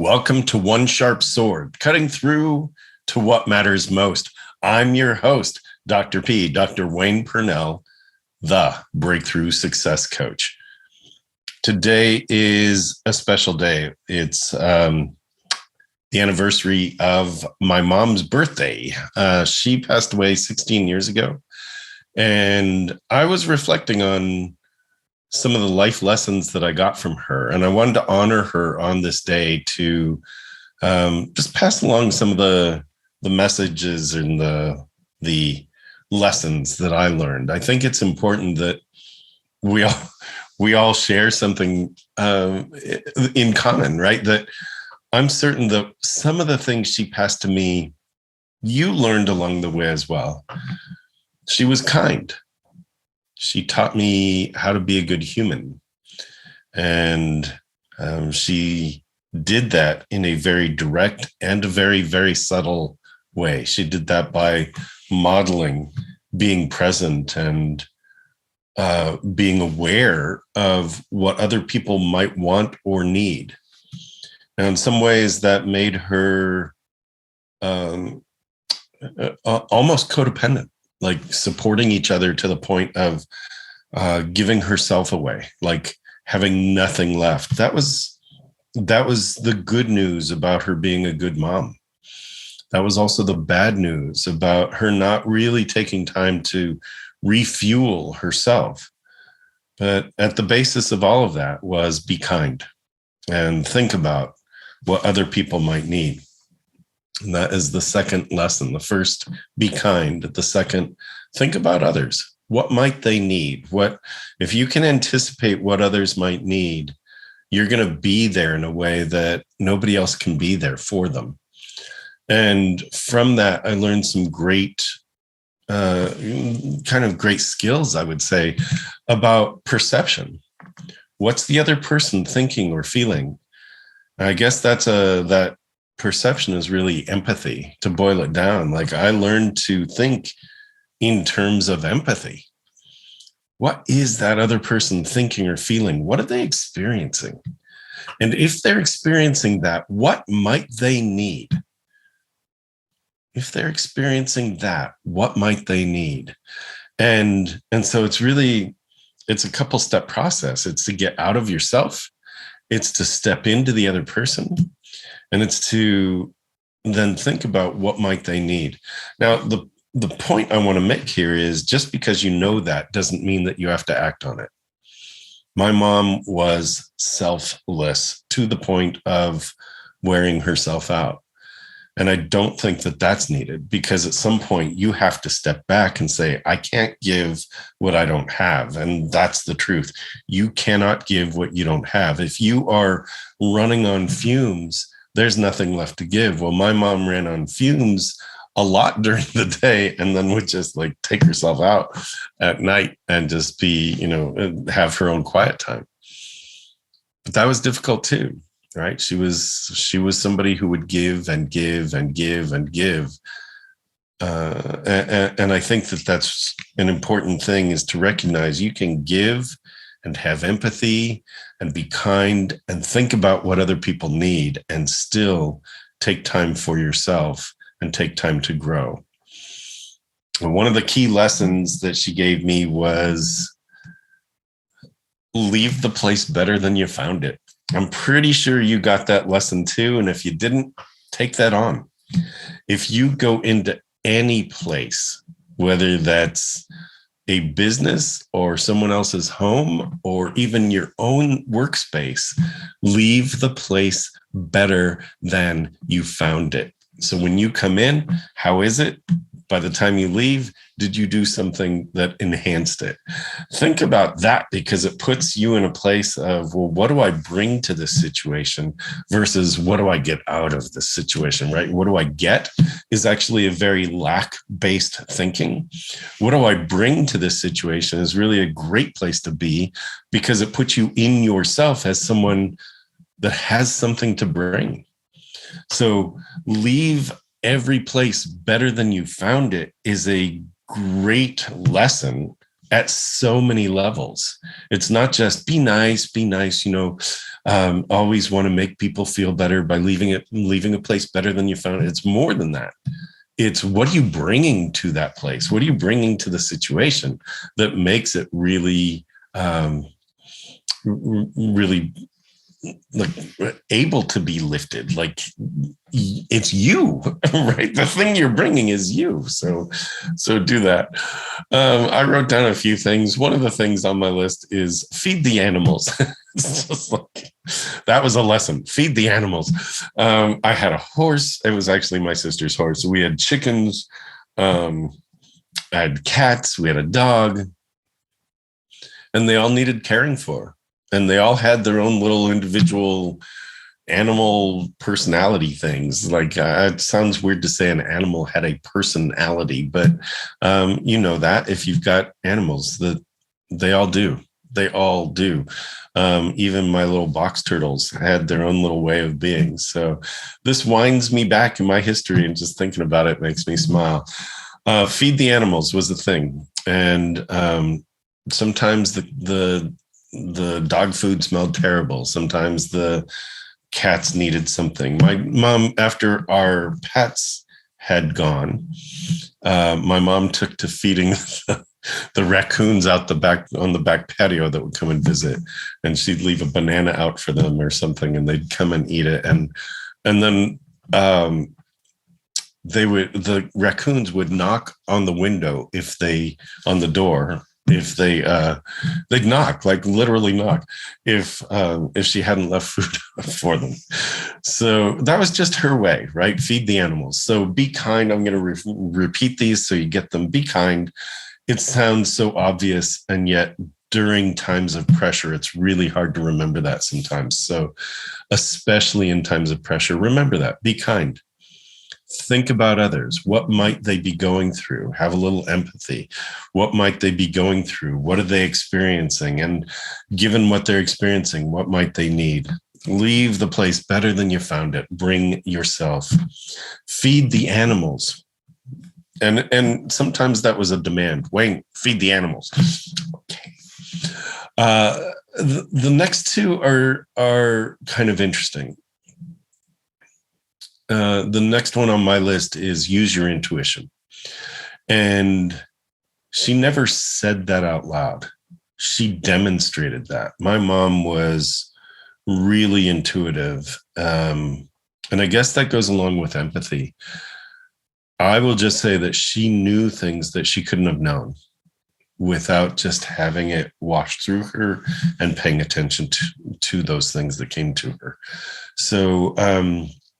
Welcome to One Sharp Sword, cutting through to what matters most. I'm your host, Dr. P, Dr. Wayne Pernell, the Breakthrough Success Coach. Today is a special day. It's the anniversary of my mom's birthday. She passed away 16 years ago, and I was reflecting on some of the life lessons that I got from her. And I wanted to honor her on this day to just pass along some of the messages and the lessons that I learned. I think it's important that we all share something in common, right? That I'm certain that some of the things she passed to me, you learned along the way as well. She was kind. She taught me how to be a good human. And she did that in a very direct and a very, very subtle way. She did that by modeling being present and being aware of what other people might want or need. And in some ways that made her almost codependent, like supporting each other to the point of giving herself away, like having nothing left. That was the good news about her being a good mom. That was also the bad news about her not really taking time to refuel herself. But at the basis of all of that was be kind and think about what other people might need. And that is the second lesson. The first, be kind. The second, think about others. What might they need? If you can anticipate what others might need, you're going to be there in a way that nobody else can be there for them. And from that, I learned some great, great skills, I would say, about perception. What's the other person thinking or feeling? I guess that perception is really empathy, to boil it down. Like, I learned to think in terms of empathy. What is that other person thinking or feeling? What are they experiencing? And if they're experiencing that, what might they need? If they're experiencing that, what might they need? And so it's a couple step process. It's to get out of yourself. It's to step into the other person. And it's to then think about what might they need. Now, the point I want to make here is just because you know that doesn't mean that you have to act on it. My mom was selfless to the point of wearing herself out. And I don't think that that's needed, because at some point you have to step back and say, I can't give what I don't have. And that's the truth. You cannot give what you don't have. If you are running on fumes, there's nothing left to give. Well, my mom ran on fumes a lot during the day and then would just like take herself out at night and just be, have her own quiet time. But that was difficult too, right? She was somebody who would give and give and give and give. And I think that that's an important thing, is to recognize you can give and have empathy and be kind and think about what other people need and still take time for yourself and take time to grow. And one of the key lessons that she gave me was leave the place better than you found it. I'm pretty sure you got that lesson too. And if you didn't, take that on. If you go into any place, whether that's a business or someone else's home or even your own workspace, leave the place better than you found it. So when you come in, how is it? By the time you leave, did you do something that enhanced it? Think about that, because it puts you in a place of, well, what do I bring to this situation versus what do I get out of this situation, right? What do I get is actually a very lack-based thinking. What do I bring to this situation is really a great place to be, because it puts you in yourself as someone that has something to bring. So leave every place better than you found it is a great lesson at so many levels. It's not just be nice, always want to make people feel better by leaving a place better than you found it. It's more than that. It's what are you bringing to that place? What are you bringing to the situation that makes it really, really like able to be lifted? Like it's you, right? The thing you're bringing is you. So do that. I wrote down a few things. One of the things on my list is feed the animals. It's just like, that was a lesson. Feed the animals. I had a horse. It was actually my sister's horse. We had chickens. I had cats. We had a dog. And they all needed caring for. And they all had their own little individual animal personality things. Like it sounds weird to say an animal had a personality, but you know that if you've got animals, that they all do. They all do. Even my little box turtles had their own little way of being. So this winds me back in my history, and just thinking about it makes me smile. Feed the animals was the thing. And sometimes the dog food smelled terrible. Sometimes the cats needed something. My mom, after our pets had gone, my mom took to feeding the raccoons out the back on the back patio that would come and visit, and she'd leave a banana out for them or something, and they'd come and eat it. And then the raccoons would knock on the window on the door. If they'd knock, like literally knock, if she hadn't left food for them. So that was just her way, right? Feed the animals. So be kind. I'm going to repeat these so you get them. Be kind. It sounds so obvious, and yet during times of pressure, it's really hard to remember that sometimes. So especially in times of pressure, remember that. Be kind. Think about others. What might they be going through? Have a little empathy. What might they be going through? What are they experiencing? And given what they're experiencing, what might they need? Leave the place better than you found it. Bring yourself. Feed the animals. And sometimes that was a demand. Wayne, feed the animals. Okay. The next two are kind of interesting. The next one on my list is use your intuition. And she never said that out loud. She demonstrated that. My mom was really intuitive. And I guess that goes along with empathy. I will just say that she knew things that she couldn't have known without just having it wash through her and paying attention to those things that came to her. So,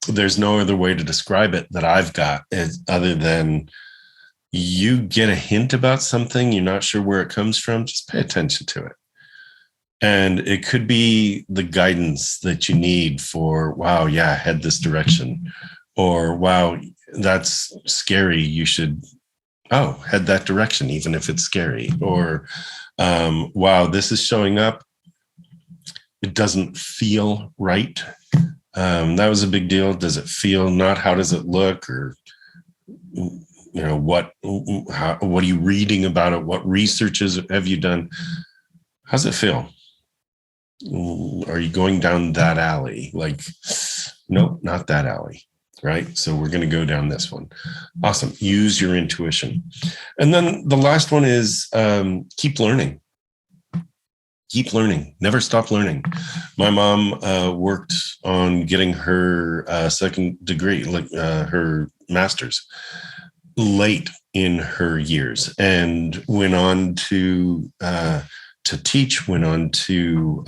there's no other way to describe it that I've got other than you get a hint about something, you're not sure where it comes from, just pay attention to it. And it could be the guidance that you need for, wow, yeah, head this direction. Or, wow, that's scary. You should, head that direction, even if it's scary. Or, wow, this is showing up. It doesn't feel right. That was a big deal. Does it feel? Not how does it look, or what are you reading about it? What researches have you done? How's it feel? Are you going down that alley? Like, nope, not that alley, right? So we're going to go down this one. Awesome. Use your intuition. And then the last one is keep learning. Keep learning. Never stop learning. My mom worked on getting her second degree, her master's, late in her years, and went on to teach. Went on to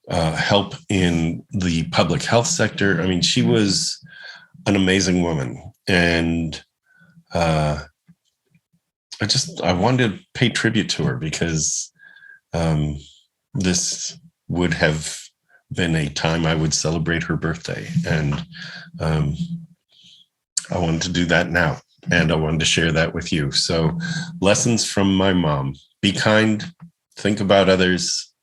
help in the public health sector. I mean, she was an amazing woman, and I wanted to pay tribute to her because. This would have been a time I would celebrate her birthday. And I wanted to do that now. And I wanted to share that with you. So lessons from my mom: be kind, think about others,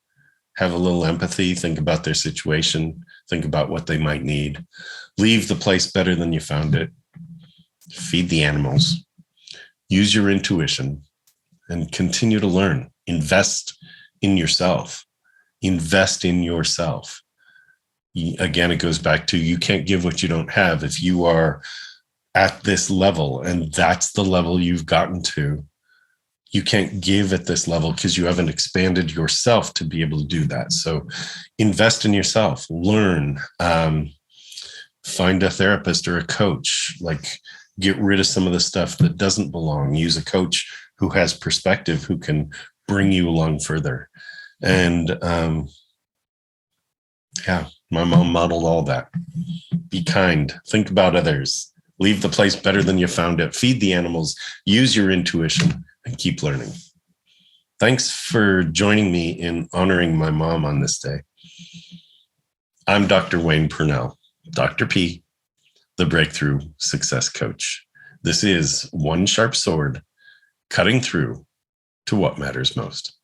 have a little empathy, think about their situation, think about what they might need, leave the place better than you found it, feed the animals, use your intuition, and continue to learn. Invest in yourself. Invest in yourself. Again, it goes back to, you can't give what you don't have. If you are at this level and that's the level you've gotten to, you can't give at this level because you haven't expanded yourself to be able to do that. So invest in yourself, learn, find a therapist or a coach, like get rid of some of the stuff that doesn't belong. Use a coach who has perspective, who can bring you along further. And yeah, my mom modeled all that. Be kind, think about others, leave the place better than you found it, feed the animals, use your intuition, and keep learning. Thanks for joining me in honoring my mom on this day. I'm Dr. Wayne Pernell, Dr. P, the Breakthrough Success Coach. This is One Sharp Sword, cutting through to what matters most.